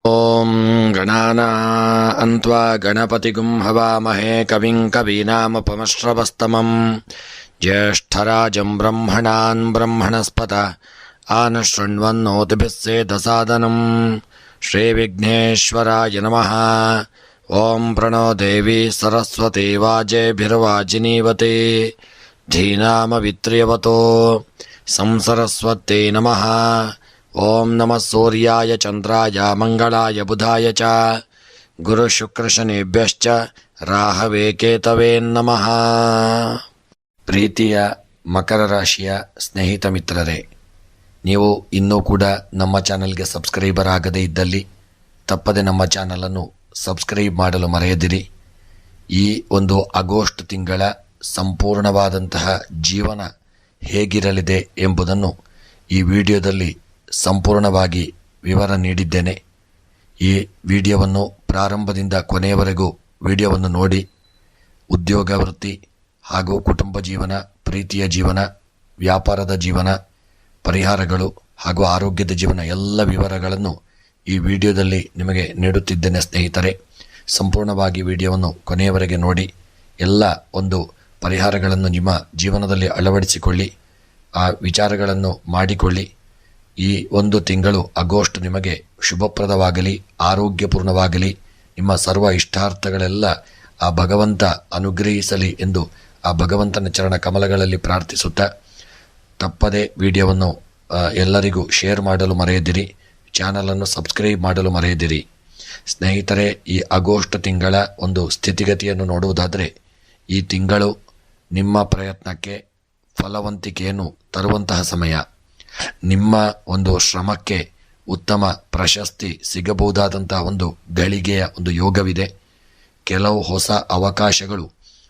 ಓಂ ಗಣಾನಾನ್ತ್ವಾ ಗಣಪತಿಗುಂ ಹವಾಮಹೇ ಕವಿಂ ಕವೀನಾಮುಪಮಶ್ರವಸ್ತಮಂ ಜ್ಯೇಷ್ಠರಾಜಂ ಬ್ರಹ್ಮಣಾನ್ ಬ್ರಹ್ಮಣಸ್ಪತ ಆನಶೃಣ್ವನ್ನೋತಿಭಿಸ್ಸೇದಸಾದನಂ ಶ್ರೀವಿಘ್ನೇಶ್ವರಾಯ ನಮಃ. ಓಂ ಪ್ರಣೋ ದೇವಿ ಸರಸ್ವತಿ ವಾಜೇಭಿರ್ವಾಜಿನೀವತಿ ಧೀನಾಮವಿತ್ರ್ಯವತೋ ಸಂಸರಸ್ವತ್ಯೈ ನಮಃ. ಓಂ ನಮಃ ಸೂರ್ಯಾಯ ಚಂದ್ರಾಯ ಮಂಗಳಾಯ ಬುಧಾಯ ಚ ಗುರುಶುಕ್ರಶನಿಭ್ಯಶ್ಚ ರಾಹವೇ ಕೇತವೇ ನಮಃ. ಪ್ರೀತಿಯ ಮಕರ ರಾಶಿಯ ಸ್ನೇಹಿತ ಮಿತ್ರರೇ, ನೀವು ಇನ್ನೂ ಕೂಡ ನಮ್ಮ ಚಾನಲ್ಗೆ ಸಬ್ಸ್ಕ್ರೈಬರ್ ಆಗದೇ ಇದ್ದಲ್ಲಿ ತಪ್ಪದೆ ನಮ್ಮ ಚಾನಲನ್ನು ಸಬ್ಸ್ಕ್ರೈಬ್ ಮಾಡಲು ಮರೆಯದಿರಿ. ಈ ಒಂದು ಆಗಸ್ಟ್ ತಿಂಗಳ ಸಂಪೂರ್ಣವಾದಂತಹ ಜೀವನ ಹೇಗಿರಲಿದೆ ಎಂಬುದನ್ನು ಈ ವಿಡಿಯೋದಲ್ಲಿ ಸಂಪೂರ್ಣವಾಗಿ ವಿವರ ನೀಡಿದ್ದೇನೆ. ಈ ವಿಡಿಯೋವನ್ನು ಪ್ರಾರಂಭದಿಂದ ಕೊನೆಯವರೆಗೂ ವಿಡಿಯೋವನ್ನು ನೋಡಿ ಉದ್ಯೋಗ, ವೃತ್ತಿ ಹಾಗೂ ಕುಟುಂಬ ಜೀವನ, ಪ್ರೀತಿಯ ಜೀವನ, ವ್ಯಾಪಾರದ ಜೀವನ, ಪರಿಹಾರಗಳು ಹಾಗೂ ಆರೋಗ್ಯದ ಜೀವನ ಎಲ್ಲ ವಿವರಗಳನ್ನು ಈ ವಿಡಿಯೋದಲ್ಲಿ ನಿಮಗೆ ನೀಡುತ್ತಿದ್ದೇನೆ. ಸ್ನೇಹಿತರೆ, ಸಂಪೂರ್ಣವಾಗಿ ವಿಡಿಯೋವನ್ನು ಕೊನೆಯವರೆಗೆ ನೋಡಿ ಎಲ್ಲ ಒಂದು ಪರಿಹಾರಗಳನ್ನು ನಿಮ್ಮ ಜೀವನದಲ್ಲಿ ಅಳವಡಿಸಿಕೊಳ್ಳಿ, ಆ ವಿಚಾರಗಳನ್ನು ಮಾಡಿಕೊಳ್ಳಿ. ಈ ಒಂದು ತಿಂಗಳು ಆಗಸ್ಟ್ ನಿಮಗೆ ಶುಭಪ್ರದವಾಗಲಿ, ಆರೋಗ್ಯಪೂರ್ಣವಾಗಲಿ, ನಿಮ್ಮ ಸರ್ವ ಇಷ್ಟಾರ್ಥಗಳೆಲ್ಲ ಆ ಭಗವಂತ ಅನುಗ್ರಹಿಸಲಿ ಎಂದು ಆ ಭಗವಂತನ ಚರಣ ಕಮಲಗಳಲ್ಲಿ ಪ್ರಾರ್ಥಿಸುತ್ತಾ, ತಪ್ಪದೆ ವಿಡಿಯೋವನ್ನು ಎಲ್ಲರಿಗೂ ಶೇರ್ ಮಾಡಲು ಮರೆಯದಿರಿ, ಚಾನಲನ್ನು ಸಬ್ಸ್ಕ್ರೈಬ್ ಮಾಡಲು ಮರೆಯದಿರಿ. ಸ್ನೇಹಿತರೆ, ಈ ಆಗಸ್ಟ್ ತಿಂಗಳ ಒಂದು ಸ್ಥಿತಿಗತಿಯನ್ನು ನೋಡುವುದಾದರೆ, ಈ ತಿಂಗಳು ನಿಮ್ಮ ಪ್ರಯತ್ನಕ್ಕೆ ಫಲವಂತಿಕೆಯನ್ನು ತರುವಂತಹ ಸಮಯ. ನಿಮ್ಮ ಒಂದು ಶ್ರಮಕ್ಕೆ ಉತ್ತಮ ಪ್ರಶಸ್ತಿ ಸಿಗಬಹುದಾದಂತಹ ಒಂದು ಗಳಿಗೆಯ ಒಂದು ಯೋಗವಿದೆ. ಕೆಲವು ಹೊಸ ಅವಕಾಶಗಳು,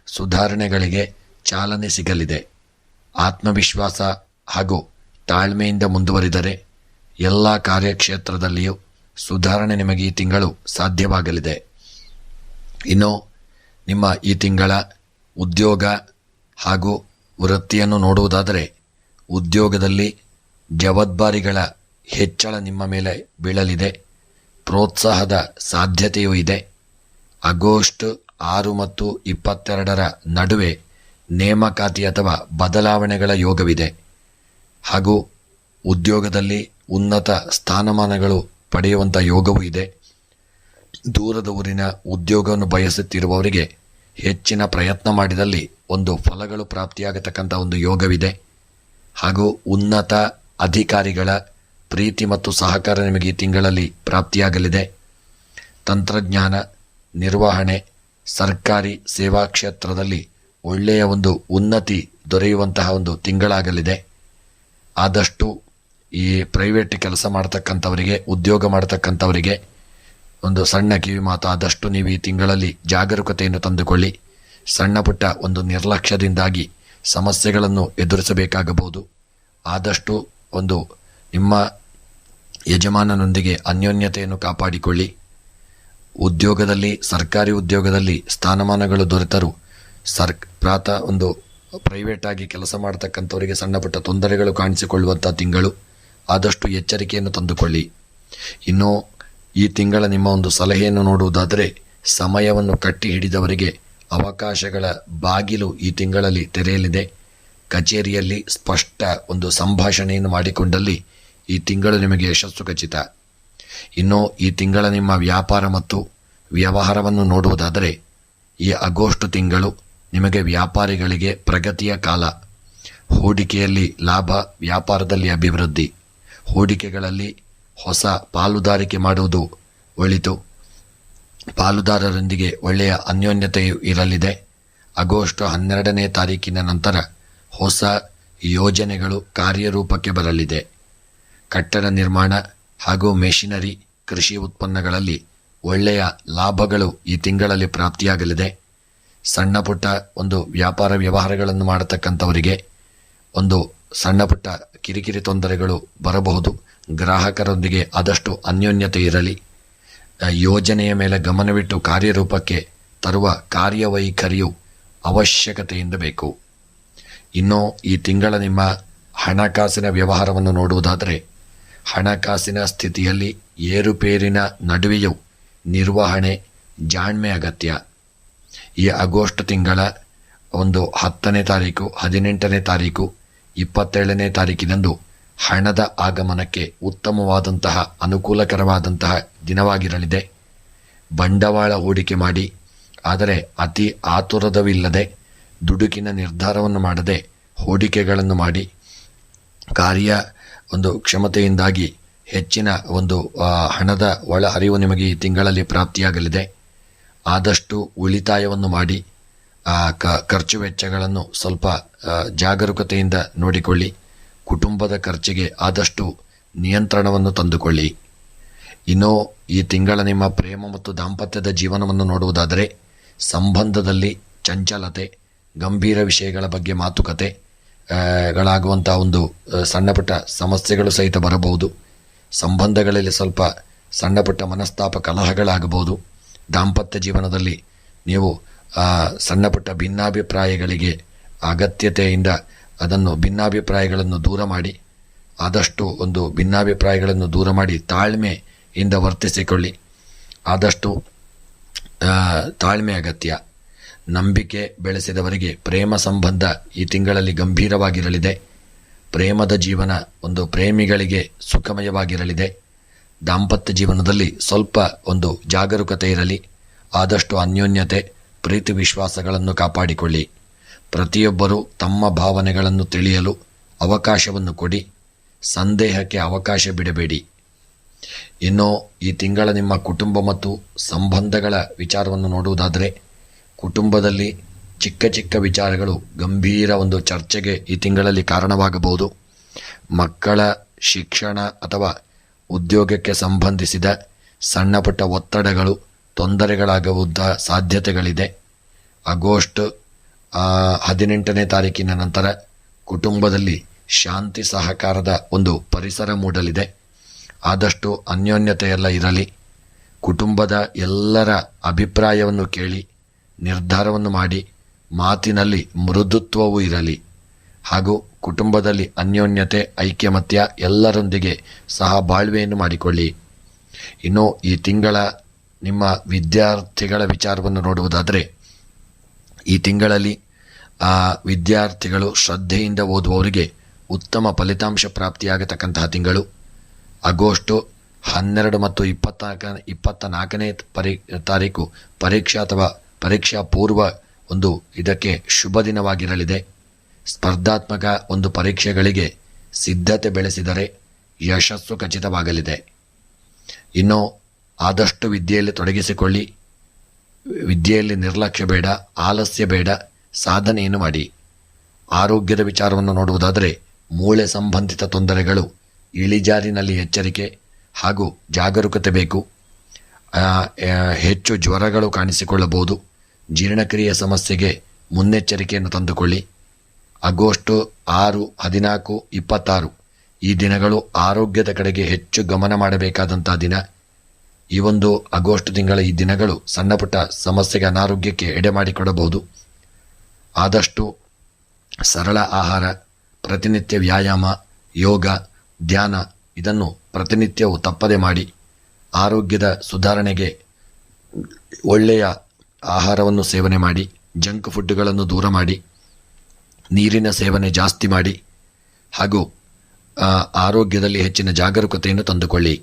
ಸುಧಾರಣೆಗಳಿಗೆ ಚಾಲನೆ ಸಿಗಲಿದೆ. ಆತ್ಮವಿಶ್ವಾಸ ಹಾಗೂ ತಾಳ್ಮೆಯಿಂದ ಮುಂದುವರಿದರೆ ಎಲ್ಲ ಕಾರ್ಯಕ್ಷೇತ್ರದಲ್ಲಿಯೂ ಸುಧಾರಣೆ ನಿಮಗೆ ಈ ತಿಂಗಳು ಸಾಧ್ಯವಾಗಲಿದೆ. ಇನ್ನು ನಿಮ್ಮ ಈ ತಿಂಗಳ ಉದ್ಯೋಗ ಹಾಗೂ ವೃತ್ತಿಯನ್ನು ನೋಡುವುದಾದರೆ, ಉದ್ಯೋಗದಲ್ಲಿ ಜವಾಬ್ದಾರಿಗಳ ಹೆಚ್ಚಳ ನಿಮ್ಮ ಮೇಲೆ ಬೀಳಲಿದೆ. ಪ್ರೋತ್ಸಾಹದ ಸಾಧ್ಯತೆಯೂ ಇದೆ. ಆಗಸ್ಟ್ 6 ಮತ್ತು 22ರ ನಡುವೆ ನೇಮಕಾತಿ ಅಥವಾ ಬದಲಾವಣೆಗಳ ಯೋಗವಿದೆ. ಹಾಗೂ ಉದ್ಯೋಗದಲ್ಲಿ ಉನ್ನತ ಸ್ಥಾನಮಾನಗಳು ಪಡೆಯುವಂಥ ಯೋಗವೂ ಇದೆ. ದೂರದ ಊರಿನ ಉದ್ಯೋಗವನ್ನು ಬಯಸುತ್ತಿರುವವರಿಗೆ ಹೆಚ್ಚಿನ ಪ್ರಯತ್ನ ಮಾಡಿದಲ್ಲಿ ಒಂದು ಫಲಗಳು ಪ್ರಾಪ್ತಿಯಾಗತಕ್ಕಂಥ ಒಂದು ಯೋಗವಿದೆ. ಹಾಗೂ ಉನ್ನತ ಅಧಿಕಾರಿಗಳ ಪ್ರೀತಿ ಮತ್ತು ಸಹಕಾರ ನಿಮಗೆ ಈ ತಿಂಗಳಲ್ಲಿ ಪ್ರಾಪ್ತಿಯಾಗಲಿದೆ. ತಂತ್ರಜ್ಞಾನ, ನಿರ್ವಹಣೆ, ಸರ್ಕಾರಿ ಸೇವಾ ಕ್ಷೇತ್ರದಲ್ಲಿ ಒಳ್ಳೆಯ ಒಂದು ಉನ್ನತಿ ದೊರೆಯುವಂತಹ ಒಂದು ತಿಂಗಳಾಗಲಿದೆ. ಆದಷ್ಟು ಈ ಪ್ರೈವೇಟ್ ಕೆಲಸ ಮಾಡ್ತಕ್ಕಂಥವರಿಗೆ, ಉದ್ಯೋಗ ಮಾಡ್ತಕ್ಕಂಥವರಿಗೆ ಒಂದು ಸಣ್ಣ ಕಿವಿ ಮಾತು, ಆದಷ್ಟು ನೀವು ಈ ತಿಂಗಳಲ್ಲಿ ಜಾಗರೂಕತೆಯನ್ನು ತಂದುಕೊಳ್ಳಿ. ಸಣ್ಣ ಪುಟ್ಟ ಒಂದು ನಿರ್ಲಕ್ಷ್ಯದಿಂದಾಗಿ ಸಮಸ್ಯೆಗಳನ್ನು ಎದುರಿಸಬೇಕಾಗಬಹುದು. ಆದಷ್ಟು ಒಂದು ನಿಮ್ಮ ಯಜಮಾನನೊಂದಿಗೆ ಅನ್ಯೋನ್ಯತೆಯನ್ನು ಕಾಪಾಡಿಕೊಳ್ಳಿ. ಉದ್ಯೋಗದಲ್ಲಿ, ಸರ್ಕಾರಿ ಉದ್ಯೋಗದಲ್ಲಿ ಸ್ಥಾನಮಾನಗಳು ದೊರೆತರೂ ಒಂದು ಪ್ರೈವೇಟ್ ಆಗಿ ಕೆಲಸ ಮಾಡ್ತಕ್ಕಂಥವರಿಗೆ ಸಣ್ಣ ಪುಟ್ಟ ತೊಂದರೆಗಳು ಕಾಣಿಸಿಕೊಳ್ಳುವಂಥ ತಿಂಗಳು. ಆದಷ್ಟು ಎಚ್ಚರಿಕೆಯನ್ನು ತಂದುಕೊಳ್ಳಿ. ಇನ್ನು ಈ ತಿಂಗಳ ನಿಮ್ಮ ಒಂದು ಸಲಹೆಯನ್ನು ನೋಡುವುದಾದರೆ, ಸಮಯವನ್ನು ಕಟ್ಟಿ ಹಿಡಿದವರಿಗೆ ಅವಕಾಶಗಳ ಬಾಗಿಲು ಈ ತಿಂಗಳಲ್ಲಿ ತೆರೆಯಲಿದೆ. ಕಚೇರಿಯಲ್ಲಿ ಸ್ಪಷ್ಟ ಒಂದು ಸಂಭಾಷಣೆಯನ್ನು ಮಾಡಿಕೊಂಡಲ್ಲಿ ಈ ತಿಂಗಳು ನಿಮಗೆ ಯಶಸ್ಸು ಖಚಿತ. ಇನ್ನು ಈ ತಿಂಗಳ ನಿಮ್ಮ ವ್ಯಾಪಾರ ಮತ್ತು ವ್ಯವಹಾರವನ್ನು ನೋಡುವುದಾದರೆ, ಈ ಆಗಸ್ಟ್ ತಿಂಗಳು ನಿಮಗೆ ವ್ಯಾಪಾರಿಗಳಿಗೆ ಪ್ರಗತಿಯ ಕಾಲ. ಹೂಡಿಕೆಯಲ್ಲಿ ಲಾಭ, ವ್ಯಾಪಾರದಲ್ಲಿ ಅಭಿವೃದ್ಧಿ. ಹೂಡಿಕೆಗಳಲ್ಲಿ ಹೊಸ ಪಾಲುದಾರಿಕೆ ಮಾಡುವುದು ಒಳಿತು. ಪಾಲುದಾರರೊಂದಿಗೆ ಒಳ್ಳೆಯ ಅನ್ಯೋನ್ಯತೆಯು ಇರಲಿದೆ. ಆಗಸ್ಟ್ 12ನೇ ತಾರೀಕಿನ ನಂತರ ಹೊಸ ಯೋಜನೆಗಳು ಕಾರ್ಯರೂಪಕ್ಕೆ ಬರಲಿದೆ. ಕಟ್ಟಡ ನಿರ್ಮಾಣ ಹಾಗೂ ಮೆಷಿನರಿ, ಕೃಷಿ ಉತ್ಪನ್ನಗಳಲ್ಲಿ ಒಳ್ಳೆಯ ಲಾಭಗಳು ಈ ತಿಂಗಳಲ್ಲಿ ಪ್ರಾಪ್ತಿಯಾಗಲಿದೆ. ಸಣ್ಣ ಪುಟ್ಟ ಒಂದು ವ್ಯಾಪಾರ ವ್ಯವಹಾರಗಳನ್ನು ಮಾಡತಕ್ಕಂಥವರಿಗೆ ಒಂದು ಸಣ್ಣ ಪುಟ್ಟ ಕಿರಿಕಿರಿ ತೊಂದರೆಗಳು ಬರಬಹುದು. ಗ್ರಾಹಕರೊಂದಿಗೆ ಆದಷ್ಟು ಅನ್ಯೋನ್ಯತೆ ಇರಲಿ. ಯೋಜನೆಯ ಮೇಲೆ ಗಮನವಿಟ್ಟು ಕಾರ್ಯರೂಪಕ್ಕೆ ತರುವ ಕಾರ್ಯವೈಖರಿಯು ಅವಶ್ಯಕತೆಯಿಂದ ಬೇಕು. ಇನ್ನು ಈ ತಿಂಗಳ ನಿಮ್ಮ ಹಣಕಾಸಿನ ವ್ಯವಹಾರವನ್ನು ನೋಡುವುದಾದರೆ, ಹಣಕಾಸಿನ ಸ್ಥಿತಿಯಲ್ಲಿ ಏರುಪೇರಿನ ನಡುವೆಯೂ ನಿರ್ವಹಣೆ ಜಾಣ್ಮೆ ಅಗತ್ಯ. ಈ ಆಗಸ್ಟ್ ತಿಂಗಳ 10ನೇ ತಾರೀಕು, 18ನೇ ತಾರೀಕು, 27ನೇ ತಾರೀಕಿನಂದು ಹಣದ ಆಗಮನಕ್ಕೆ ಉತ್ತಮವಾದಂತಹ ಅನುಕೂಲಕರವಾದಂತಹ ದಿನವಾಗಿರಲಿದೆ. ಬಂಡವಾಳ ಹೂಡಿಕೆ ಮಾಡಿ, ಆದರೆ ಅತಿ ಆತುರದವಿಲ್ಲದೆ ದುಡುಕಿನ ನಿರ್ಧಾರವನ್ನು ಮಾಡದೆ ಹೂಡಿಕೆಗಳನ್ನು ಮಾಡಿ ಕಾರ್ಯ ಕ್ಷಮತೆಯಿಂದಾಗಿ ಹೆಚ್ಚಿನ ಹಣದ ಒಳ ಹರಿವು ನಿಮಗೆ ಈ ತಿಂಗಳಲ್ಲಿ ಪ್ರಾಪ್ತಿಯಾಗಲಿದೆ. ಆದಷ್ಟು ಉಳಿತಾಯವನ್ನು ಮಾಡಿ ಖರ್ಚು ವೆಚ್ಚಗಳನ್ನು ಸ್ವಲ್ಪ ಜಾಗರೂಕತೆಯಿಂದ ನೋಡಿಕೊಳ್ಳಿ. ಕುಟುಂಬದ ಖರ್ಚಿಗೆ ಆದಷ್ಟು ನಿಯಂತ್ರಣವನ್ನು ತಂದುಕೊಳ್ಳಿ. ಇನ್ನು ಈ ತಿಂಗಳ ನಿಮ್ಮ ಪ್ರೇಮ ಮತ್ತು ದಾಂಪತ್ಯದ ಜೀವನವನ್ನು ನೋಡುವುದಾದರೆ ಸಂಬಂಧದಲ್ಲಿ ಚಂಚಲತೆ, ಗಂಭೀರ ವಿಷಯಗಳ ಬಗ್ಗೆ ಮಾತುಕತೆ ಗಳಾಗುವಂಥ ಸಣ್ಣ ಪುಟ್ಟ ಸಮಸ್ಯೆಗಳು ಸಹಿತ ಬರಬಹುದು. ಸಂಬಂಧಗಳಲ್ಲಿ ಸ್ವಲ್ಪ ಸಣ್ಣ ಪುಟ್ಟ ಮನಸ್ತಾಪ ಕಲಹಗಳಾಗಬಹುದು. ದಾಂಪತ್ಯ ಜೀವನದಲ್ಲಿ ನೀವು ಸಣ್ಣ ಪುಟ್ಟ ಭಿನ್ನಾಭಿಪ್ರಾಯಗಳಿಗೆ ಅಗತ್ಯತೆಯಿಂದ ಭಿನ್ನಾಭಿಪ್ರಾಯಗಳನ್ನು ದೂರ ಮಾಡಿ, ಆದಷ್ಟು ಭಿನ್ನಾಭಿಪ್ರಾಯಗಳನ್ನು ದೂರ ಮಾಡಿ ತಾಳ್ಮೆಯಿಂದ ವರ್ತಿಸಿಕೊಳ್ಳಿ. ಆದಷ್ಟು ತಾಳ್ಮೆ ಅಗತ್ಯ. ನಂಬಿಕೆ ಬೆಳೆಸಿದವರಿಗೆ ಪ್ರೇಮ ಸಂಬಂಧ ಈ ತಿಂಗಳಲ್ಲಿ ಗಂಭೀರವಾಗಿರಲಿದೆ. ಪ್ರೇಮದ ಜೀವನ ಪ್ರೇಮಿಗಳಿಗೆ ಸುಖಮಯವಾಗಿರಲಿದೆ. ದಾಂಪತ್ಯ ಜೀವನದಲ್ಲಿ ಸ್ವಲ್ಪ ಜಾಗರೂಕತೆ ಇರಲಿ. ಆದಷ್ಟು ಅನ್ಯೋನ್ಯತೆ, ಪ್ರೀತಿ ವಿಶ್ವಾಸಗಳನ್ನು ಕಾಪಾಡಿಕೊಳ್ಳಿ. ಪ್ರತಿಯೊಬ್ಬರೂ ತಮ್ಮ ಭಾವನೆಗಳನ್ನು ತಿಳಿಯಲು ಅವಕಾಶವನ್ನು ಕೊಡಿ. ಸಂದೇಹಕ್ಕೆ ಅವಕಾಶ ಬಿಡಬೇಡಿ. ಇನ್ನು ಈ ತಿಂಗಳ ನಿಮ್ಮ ಕುಟುಂಬ ಮತ್ತು ಸಂಬಂಧಗಳ ವಿಚಾರವನ್ನು ನೋಡುವುದಾದರೆ ಕುಟುಂಬದಲ್ಲಿ ಚಿಕ್ಕ ಚಿಕ್ಕ ವಿಚಾರಗಳು ಗಂಭೀರ ಚರ್ಚೆಗೆ ಈ ತಿಂಗಳಲ್ಲಿ ಕಾರಣವಾಗಬಹುದು. ಮಕ್ಕಳ ಶಿಕ್ಷಣ ಅಥವಾ ಉದ್ಯೋಗಕ್ಕೆ ಸಂಬಂಧಿಸಿದ ಸಣ್ಣ ಪುಟ್ಟ ಒತ್ತಡಗಳು ತೊಂದರೆಗಳಾಗುವುದ ಸಾಧ್ಯತೆಗಳಿದೆ. ಆಗಸ್ಟ್ 18ನೇ ತಾರೀಕಿನ ನಂತರ ಕುಟುಂಬದಲ್ಲಿ ಶಾಂತಿ ಸಹಕಾರದ ಪರಿಸರ ಮೂಡಲಿದೆ. ಆದಷ್ಟು ಅನ್ಯೋನ್ಯತೆಯೆಲ್ಲ ಇರಲಿ. ಕುಟುಂಬದ ಎಲ್ಲರ ಅಭಿಪ್ರಾಯವನ್ನು ಕೇಳಿ ನಿರ್ಧಾರವನ್ನು ಮಾಡಿ, ಮಾತಿನಲ್ಲಿ ಮೃದುತ್ವವೂ ಇರಲಿ. ಹಾಗೂ ಕುಟುಂಬದಲ್ಲಿ ಅನ್ಯೋನ್ಯತೆ, ಐಕ್ಯಮತ್ಯ, ಎಲ್ಲರೊಂದಿಗೆ ಸಹ ಬಾಳ್ವೆಯನ್ನು ಮಾಡಿಕೊಳ್ಳಿ. ಇನ್ನು ಈ ತಿಂಗಳ ನಿಮ್ಮ ವಿದ್ಯಾರ್ಥಿಗಳ ವಿಚಾರವನ್ನು ನೋಡುವುದಾದರೆ ಈ ತಿಂಗಳಲ್ಲಿ ವಿದ್ಯಾರ್ಥಿಗಳು ಶ್ರದ್ಧೆಯಿಂದ ಓದುವವರಿಗೆ ಉತ್ತಮ ಫಲಿತಾಂಶ ಪ್ರಾಪ್ತಿಯಾಗತಕ್ಕಂತಹ ತಿಂಗಳು. ಆಗಸ್ಟ್ 12 ಮತ್ತು 24ನೇ ತಾರೀಕು ಪರೀಕ್ಷಾ ಅಥವಾ ಪರೀಕ್ಷಾ ಪೂರ್ವ ಇದಕ್ಕೆ ಶುಭ ದಿನವಾಗಿರಲಿದೆ. ಸ್ಪರ್ಧಾತ್ಮಕ ಪರೀಕ್ಷೆಗಳಿಗೆ ಸಿದ್ಧತೆ ಬೆಳೆಸಿದರೆ ಯಶಸ್ಸು ಖಚಿತವಾಗಲಿದೆ. ಇನ್ನು ಆದಷ್ಟು ವಿದ್ಯೆಯಲ್ಲಿ ತೊಡಗಿಸಿಕೊಳ್ಳಿ. ವಿದ್ಯೆಯಲ್ಲಿ ನಿರ್ಲಕ್ಷ್ಯ ಬೇಡ, ಆಲಸ್ಯ ಬೇಡ, ಸಾಧನೆಯನ್ನು ಮಾಡಿ. ಆರೋಗ್ಯದ ವಿಚಾರವನ್ನು ನೋಡುವುದಾದರೆ ಮೂಳೆ ಸಂಬಂಧಿತ ತೊಂದರೆಗಳು, ಇಳಿಜಾರಿನಲ್ಲಿ ಎಚ್ಚರಿಕೆ ಹಾಗೂ ಜಾಗರೂಕತೆ ಬೇಕು. ಹೆಚ್ಚು ಜ್ವರಗಳು ಕಾಣಿಸಿಕೊಳ್ಳಬಹುದು. ಜೀರ್ಣಕ್ರಿಯೆ ಸಮಸ್ಯೆಗೆ ಮುನ್ನೆಚ್ಚರಿಕೆಯನ್ನು ತಂದುಕೊಳ್ಳಿ. ಆಗಸ್ಟ್ 6, 14, 26 ಈ ದಿನಗಳು ಆರೋಗ್ಯದ ಕಡೆಗೆ ಹೆಚ್ಚು ಗಮನ ಮಾಡಬೇಕಾದಂಥ ದಿನ. ಈ ಆಗಸ್ಟ್ ತಿಂಗಳ ಈ ದಿನಗಳು ಸಣ್ಣ ಪುಟ್ಟ ಸಮಸ್ಯೆಗೆ, ಅನಾರೋಗ್ಯಕ್ಕೆ ಎಡೆ ಮಾಡಿಕೊಡಬಹುದು. ಆದಷ್ಟು ಸರಳ ಆಹಾರ, ಪ್ರತಿನಿತ್ಯ ವ್ಯಾಯಾಮ, ಯೋಗ, ಧ್ಯಾನ ಇದನ್ನು ಪ್ರತಿನಿತ್ಯವೂ ತಪ್ಪದೆ ಮಾಡಿ ಆರೋಗ್ಯದ ಸುಧಾರಣೆಗೆ ಒಳ್ಳೆಯ ಆಹಾರವನ್ನು ಸೇವನೆ ಮಾಡಿ. ಜಂಕ್ ಫುಡ್ಗಳನ್ನು ದೂರ ಮಾಡಿ. ನೀರಿನ ಸೇವನೆ ಜಾಸ್ತಿ ಮಾಡಿ. ಹಾಗೂ ಆರೋಗ್ಯದಲ್ಲಿ ಹೆಚ್ಚಿನ ಜಾಗರೂಕತೆಯನ್ನು ತಂದುಕೊಳ್ಳಿ.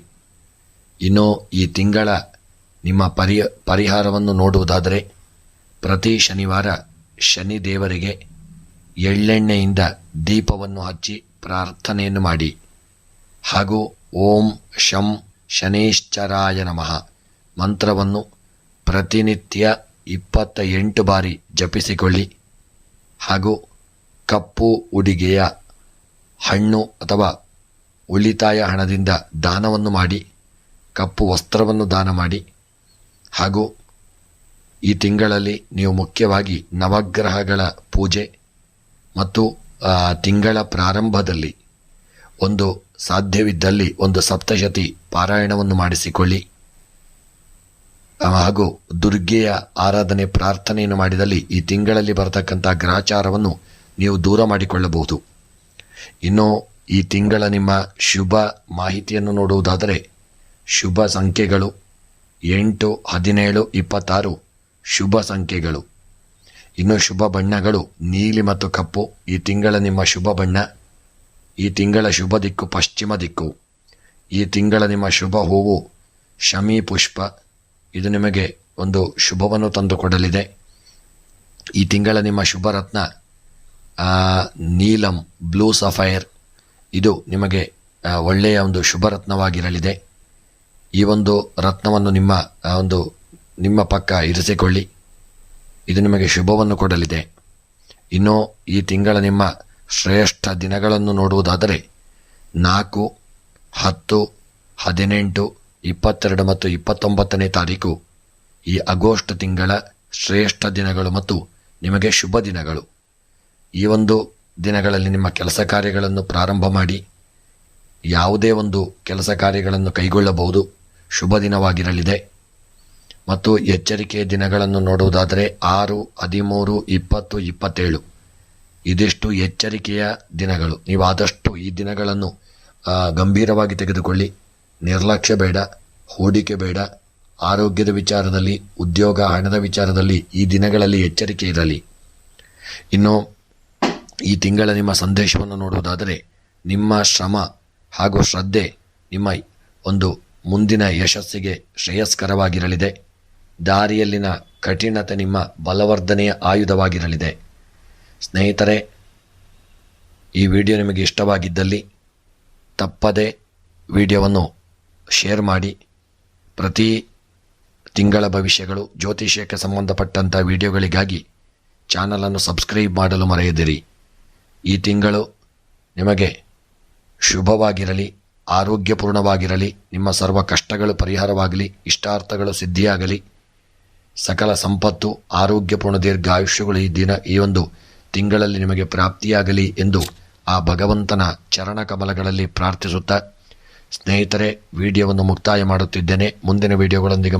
ಇನ್ನು ಈ ತಿಂಗಳ ನಿಮ್ಮ ಪರಿಹಾರವನ್ನು ನೋಡುವುದಾದರೆ ಪ್ರತಿ ಶನಿವಾರ ಶನಿ ದೇವರಿಗೆ ಎಳ್ಳೆಣ್ಣೆಯಿಂದ ದೀಪವನ್ನು ಹಚ್ಚಿ ಪ್ರಾರ್ಥನೆಯನ್ನು ಮಾಡಿ. ಹಾಗೂ ಓಂ ಶಂ ಶನೇಶ್ಚರಾಯ ನಮಃ ಮಂತ್ರವನ್ನು ಪ್ರತಿನಿತ್ಯ 28 ಬಾರಿ ಜಪಿಸಿಕೊಳ್ಳಿ. ಹಾಗೂ ಕಪ್ಪು ಉಡಿಗೆಯ ಹಣ್ಣು ಅಥವಾ ಉಳಿತಾಯ ಹಣದಿಂದ ದಾನವನ್ನು ಮಾಡಿ. ಕಪ್ಪು ವಸ್ತ್ರವನ್ನು ದಾನ ಮಾಡಿ. ಹಾಗೂ ಈ ತಿಂಗಳಲ್ಲಿ ನೀವು ಮುಖ್ಯವಾಗಿ ನವಗ್ರಹಗಳ ಪೂಜೆ ಮತ್ತು ತಿಂಗಳ ಪ್ರಾರಂಭದಲ್ಲಿ ಸಾಧ್ಯವಿದ್ದಲ್ಲಿ ಸಪ್ತಶತಿ ಪಾರಾಯಣವನ್ನು ಮಾಡಿಸಿಕೊಳ್ಳಿ. ಹಾಗೂ ದುರ್ಗೆಯ ಆರಾಧನೆ, ಪ್ರಾರ್ಥನೆಯನ್ನು ಮಾಡಿದಲ್ಲಿ ಈ ತಿಂಗಳಲ್ಲಿ ಬರತಕ್ಕಂಥ ಗ್ರಹಚಾರವನ್ನು ನೀವು ದೂರ ಮಾಡಿಕೊಳ್ಳಬಹುದು. ಇನ್ನು ಈ ತಿಂಗಳ ನಿಮ್ಮ ಶುಭ ಮಾಹಿತಿಯನ್ನು ನೋಡುವುದಾದರೆ ಶುಭ ಸಂಖ್ಯೆಗಳು 8, 17, 26 ಶುಭ ಸಂಖ್ಯೆಗಳು. ಇನ್ನು ಶುಭ ಬಣ್ಣಗಳು ನೀಲಿ ಮತ್ತು ಕಪ್ಪು. ಈ ತಿಂಗಳ ನಿಮ್ಮ ಶುಭ ಬಣ್ಣ. ಈ ತಿಂಗಳ ಶುಭ ದಿಕ್ಕು ಪಶ್ಚಿಮ ದಿಕ್ಕು. ಈ ತಿಂಗಳ ನಿಮ್ಮ ಶುಭ ಹೂವು ಶಮಿ ಪುಷ್ಪ. ಇದು ನಿಮಗೆ ಒಂದು ಶುಭವನ್ನು ತಂದುಕೊಡಲಿದೆ. ಈ ತಿಂಗಳ ನಿಮ್ಮ ಶುಭ ರತ್ನ ನೀಲಂ ಬ್ಲೂ ಸಫೈರ್. ಇದು ನಿಮಗೆ ಒಳ್ಳೆಯ ಒಂದು ಶುಭ ರತ್ನವಾಗಿರಲಿದೆ. ಈ ಒಂದು ರತ್ನವನ್ನು ನಿಮ್ಮ ಪಕ್ಕ ಇರಿಸಿಕೊಳ್ಳಿ. ಇದು ನಿಮಗೆ ಶುಭವನ್ನು ಕೊಡಲಿದೆ. ಇನ್ನು ಈ ತಿಂಗಳ ನಿಮ್ಮ ಶ್ರೇಷ್ಠ ದಿನಗಳನ್ನು ನೋಡುವುದಾದರೆ 4, 10, 18, 22 ಮತ್ತು 29ನೇ ತಾರೀಕು ಈ ಆಗಸ್ಟ್ ತಿಂಗಳ ಶ್ರೇಷ್ಠ ದಿನಗಳು ಮತ್ತು ನಿಮಗೆ ಶುಭ ದಿನಗಳು. ಈ ಒಂದು ದಿನಗಳಲ್ಲಿ ನಿಮ್ಮ ಕೆಲಸ ಕಾರ್ಯಗಳನ್ನು ಪ್ರಾರಂಭ ಮಾಡಿ ಯಾವುದೇ ಒಂದು ಕೆಲಸ ಕಾರ್ಯಗಳನ್ನು ಕೈಗೊಳ್ಳಬಹುದು. ಶುಭ ದಿನವಾಗಿರಲಿದೆ. ಮತ್ತು ಎಚ್ಚರಿಕೆಯ ದಿನಗಳನ್ನು ನೋಡುವುದಾದರೆ 6, 13, 20, 27 ಇದಿಷ್ಟು ಎಚ್ಚರಿಕೆಯ ದಿನಗಳು. ನೀವು ಆದಷ್ಟು ಈ ದಿನಗಳನ್ನು ಗಂಭೀರವಾಗಿ ತೆಗೆದುಕೊಳ್ಳಿ. ನಿರ್ಲಕ್ಷ್ಯ ಬೇಡ, ಹೂಡಿಕೆ ಬೇಡ. ಆರೋಗ್ಯದ ವಿಚಾರದಲ್ಲಿ, ಉದ್ಯೋಗ, ಹಣದ ವಿಚಾರದಲ್ಲಿ ಈ ದಿನಗಳಲ್ಲಿ ಎಚ್ಚರಿಕೆ ಇರಲಿ. ಇನ್ನು ಈ ತಿಂಗಳ ನಿಮ್ಮ ಸಂದೇಶವನ್ನು ನೋಡುವುದಾದರೆ ನಿಮ್ಮ ಶ್ರಮ ಹಾಗೂ ಶ್ರದ್ಧೆ ನಿಮ್ಮ ಒಂದು ಮುಂದಿನ ಯಶಸ್ಸಿಗೆ ಶ್ರೇಯಸ್ಕರವಾಗಿರಲಿದೆ. ದಾರಿಯಲ್ಲಿನ ಕಠಿಣತೆ ನಿಮ್ಮ ಬಲವರ್ಧನೆಯ ಆಯುಧವಾಗಿರಲಿದೆ. ಸ್ನೇಹಿತರೆ, ಈ ವಿಡಿಯೋ ನಿಮಗೆ ಇಷ್ಟವಾಗಿದ್ದಲ್ಲಿ ತಪ್ಪದೆ ವಿಡಿಯೋವನ್ನು ಶೇರ್ ಮಾಡಿ. ಪ್ರತಿ ತಿಂಗಳ ಭವಿಷ್ಯಗಳು, ಜ್ಯೋತಿಷ್ಯಕ್ಕೆ ಸಂಬಂಧಪಟ್ಟಂಥ ವಿಡಿಯೋಗಳಿಗಾಗಿ ಚಾನಲನ್ನು ಸಬ್ಸ್ಕ್ರೈಬ್ ಮಾಡಲು ಮರೆಯದಿರಿ. ಈ ತಿಂಗಳು ನಿಮಗೆ ಶುಭವಾಗಿರಲಿ, ಆರೋಗ್ಯಪೂರ್ಣವಾಗಿರಲಿ. ನಿಮ್ಮ ಸರ್ವ ಕಷ್ಟಗಳು ಪರಿಹಾರವಾಗಲಿ, ಇಷ್ಟಾರ್ಥಗಳು ಸಿದ್ಧಿಯಾಗಲಿ. ಸಕಲ ಸಂಪತ್ತು, ಆರೋಗ್ಯಪೂರ್ಣ ದೀರ್ಘಾಯುಷ್ಯಗಳು ಈ ಒಂದು ತಿಂಗಳಲ್ಲಿ ನಿಮಗೆ ಪ್ರಾಪ್ತಿಯಾಗಲಿ ಎಂದು ಆ ಭಗವಂತನ ಚರಣ ಕಮಲಗಳಲ್ಲಿ ಪ್ರಾರ್ಥಿಸುತ್ತಾ ಸ್ನೇಹಿತರೆ, ವಿಡಿಯೋವನ್ನು ಮುಕ್ತಾಯ ಮಾಡುತ್ತಿದ್ದೇನೆ. ಮುಂದಿನ ವಿಡಿಯೋಗಳೊಂದಿಗೆ